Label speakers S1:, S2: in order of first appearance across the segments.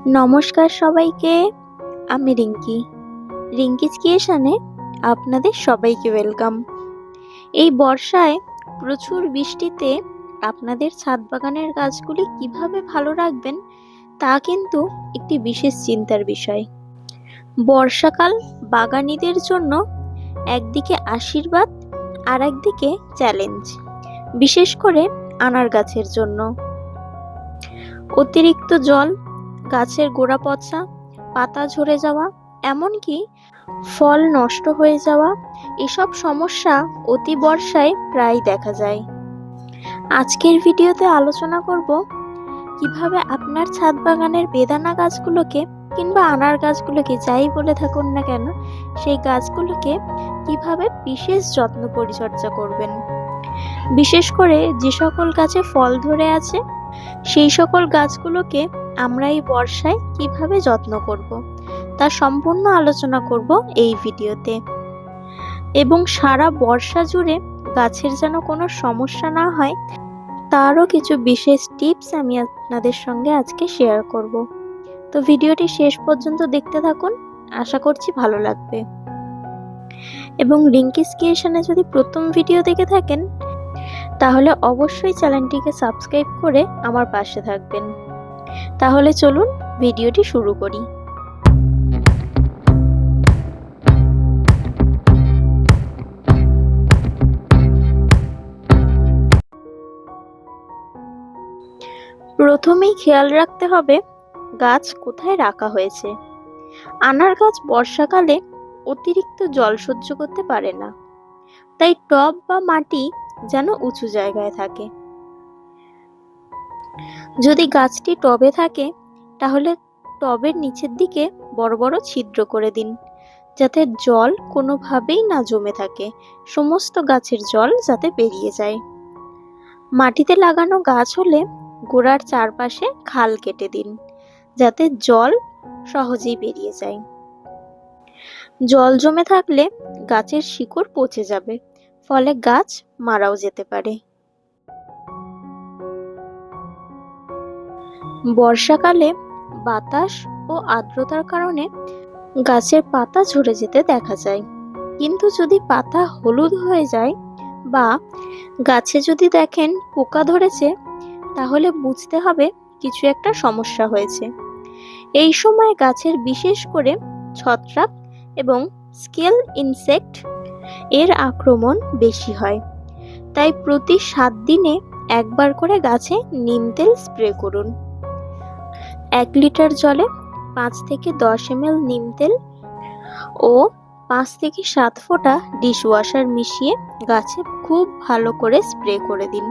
S1: নমস্কার সবাইকে, আমি রিঙ্কিজ ক্রিয়েশনে আপনাদের সবাইকে ওয়েলকাম। এই বর্ষায় প্রচুর বৃষ্টিতে আপনাদের ছাদ বাগানের গাছগুলি কিভাবে ভালো রাখবেন তা কিন্তু একটি বিশেষ চিন্তার বিষয়। বর্ষাকাল বাগানীদের জন্য একদিকে আশীর্বাদ আর একদিকে চ্যালেঞ্জ, বিশেষ করে আনার গাছের জন্য। অতিরিক্ত জল, গাছের গোড়া পচা, পাতা ঝরে যাওয়া, এমনকি ফল নষ্ট হয়ে যাওয়া, এসব সমস্যা অতি বর্ষায় প্রায় দেখা যায়। আজকের ভিডিওতে আলোচনা করব কিভাবে আপনার ছাদ বাগানের বেদানা গাছগুলোকে কিংবা আনার গাছগুলোকে, যাই বলে থাকুন না কেন, সেই গাছগুলোকে কিভাবে বিশেষ যত্ন পরিচর্যা করবেন। বিশেষ করে যে সকল গাছে ফল ধরে আছে সেই সকল গাছগুলোকে আমরা এই বর্ষায় কিভাবে যত্ন করব তা সম্পূর্ণ আলোচনা করব এই ভিডিওতে। এবং সারা বর্ষা জুড়ে গাছের যেন কোনো সমস্যা না হয় তারও কিছু বিশেষ টিপস আমি আপনাদের সঙ্গে আজকে শেয়ার করব। তো ভিডিওটি শেষ পর্যন্ত দেখতে থাকুন, আশা করছি ভালো লাগবে। এবং রিঙ্কিজ ক্রিয়েশনে যদি প্রথম ভিডিও দেখে থাকেন তাহলে অবশ্যই চ্যানেলটিকে সাবস্ক্রাইব করে আমার পাশে থাকবেন। তাহলে চলুন ভিডিওটি শুরু করি। প্রথমেই খেয়াল রাখতে হবে গাছ কোথায় রাখা হয়েছে। আনার গাছ বর্ষাকালে অতিরিক্ত জল সহ্য করতে পারে না, তাই টব বা মাটি যেন উঁচু জায়গায় থাকে। যদি গাছটি টবে থাকে তাহলে টবের নিচের দিকে বড় বড় ছিদ্র করে দিন, যাতে জল কোনোভাবেই না জমে থাকে, সমস্ত গাছের জল যাতে বেরিয়ে যায়। মাটিতে লাগানো গাছ হলে গোড়ার চারপাশে খাল কেটে দিন, যাতে জল সহজেই বেরিয়ে যায়। জল জমে থাকলে গাছের শিকড় পচে যাবে, ফলে গাছ মারাও যেতে পারে। বর্ষাকালে বাতাস ও আর্দ্রতার কারণে গাছের পাতা ঝরে যেতে দেখা যায়। কিন্তু যদি পাতা হলুদ হয়ে যায় বা গাছে যদি দেখেন পোকা ধরেছে, তাহলে বুঝতে হবে কিছু একটা সমস্যা হয়েছে। এই সময় গাছের বিশেষ করে ছত্রাক এবং স্কেল ইনসেক্ট এর আক্রমণ বেশি হয়। তাই প্রতি 7 দিনে একবার করে গাছে নিম তেল স্প্রে করুন। 1 লিটার জলে 5 থেকে 10 ml নিম তেল ও 5 থেকে 7 ফোঁটা ডিশওয়াশার মিশিয়ে গাছে খুব ভালো করে স্প্রে করে দিন।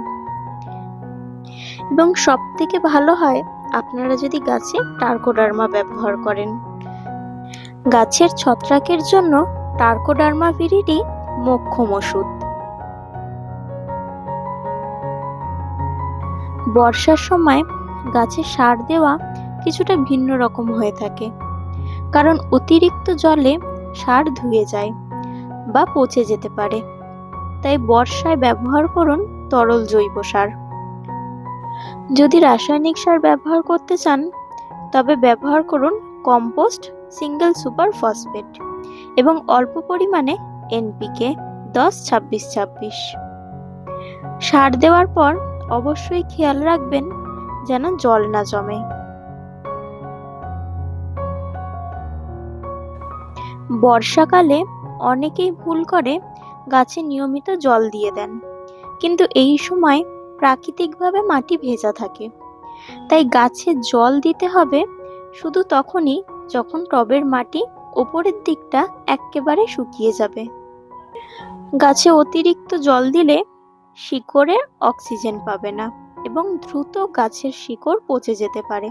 S1: এবং সব থেকে ভালো হয় আপনারা যদি গাছে টার্কোডার্মা ব্যবহার করেন। গাছের ছত্রাকের জন্য টার্কোডার্মা ভিরিডি মোক্ষম ওষুধ। বর্ষার সময় গাছে সার দেওয়া কিছুটা ভিন্ন রকম হয়ে থাকে, কারণ অতিরিক্ত জলে সার ধুয়ে যায় বা পচে যেতে পারে। তাই বর্ষায় ব্যবহার করুন তরল জৈব সার। যদি রাসায়নিক সার ব্যবহার করতে চান তবে ব্যবহার করুন কম্পোস্ট, সিঙ্গেল সুপার ফসফেট এবং অল্প পরিমাণে এনপিকে 10-26-26। সার দেওয়ার পর অবশ্যই খেয়াল রাখবেন যেন জল না জমে। বর্ষাকালে অনেকেই ভুল করে গাছে নিয়মিত জল দিয়ে দেন, কিন্তু এই সময় প্রাকৃতিকভাবে মাটি ভেজা থাকে। তাই গাছে জল দিতে হবে শুধু তখনই যখন টবের মাটি উপরের দিকটা একেবারে শুকিয়ে যাবে। গাছে অতিরিক্ত জল দিলে শিকড়ে অক্সিজেন পাবে না এবং দ্রুত গাছের শিকড় পচে যেতে পারে,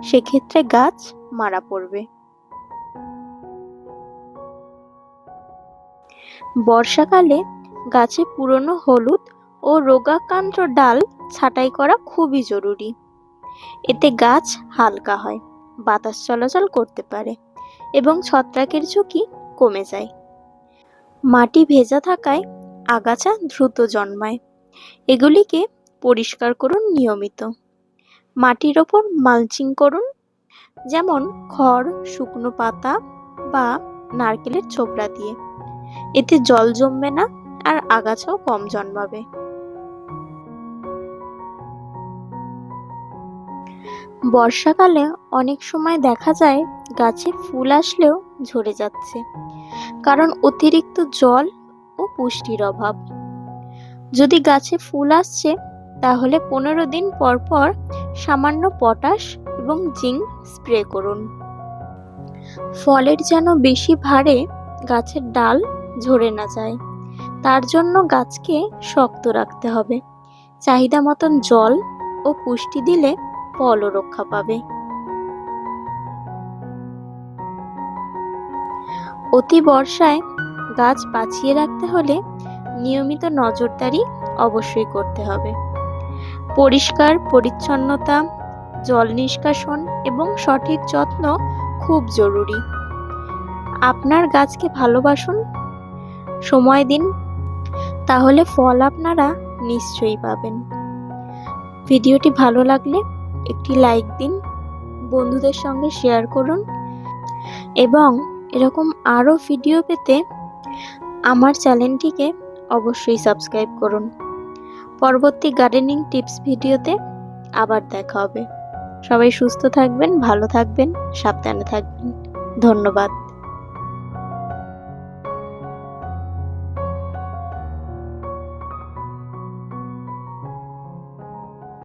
S1: সেক্ষেত্রে গাছ মারা পড়বে। বর্ষাকালে গাছে পুরনো হলুদ ও রোগাক্রান্ত ডাল ছাঁটাই করা খুবই জরুরি। এতে গাছ হালকা হয়, বাতাস চলাচল করতে পারে এবং ছত্রাকের ঝুঁকি কমে যায়। মাটি ভেজা থাকায় আগাছা দ্রুত জন্মায়, এগুলিকে পরিষ্কার করুন নিয়মিত। মাটির ওপর মালচিং করুন, যেমন খড়, শুকনো পাতা বা নারকেলের ছোবড়া দিয়ে। এতে জল জমবে না আর আগাছাও কম জন্মাবে। বর্ষাকালে অনেক সময় দেখা যায় গাছে ফুল আসলেও ঝরে যাচ্ছে, কারণ অতিরিক্ত জল ও পুষ্টির অভাব। যদি গাছে ফুল আসছে তাহলে 15 দিন পর পর সামান্য পটাশ এবং জিঙ্ক স্প্রে করুন। ফলের যেন বেশি ভারে গাছের ডাল ঝরে না যায়, তার জন্য গাছকে শক্ত রাখতে হবে। চাহিদা মতন জল ও পুষ্টি দিলে ফলও রক্ষা পাবে। অতি বর্ষায় গাছ বাঁচিয়ে রাখতে হলে নিয়মিত নজরদারি অবশ্যই করতে হবে। পরিষ্কার পরিচ্ছন্নতা, জল নিষ্কাশন এবং সঠিক যত্ন খুব জরুরি। আপনার গাছকে ভালোবাসুন, সময় দিন, তাহলে ফল আপনারা নিশ্চয়ই পাবেন। ভিডিওটি ভালো লাগলে একটি লাইক দিন, বন্ধুদের সঙ্গে শেয়ার করুন এবং এরকম আরও ভিডিও পেতে আমার চ্যানেলটিকে অবশ্যই সাবস্ক্রাইব করুন। পরবর্তী গার্ডেনিং টিপস ভিডিওতে আবার দেখা হবে। সবাই সুস্থ থাকবেন, ভালো থাকবেন, সাবধানে থাকবেন। ধন্যবাদ।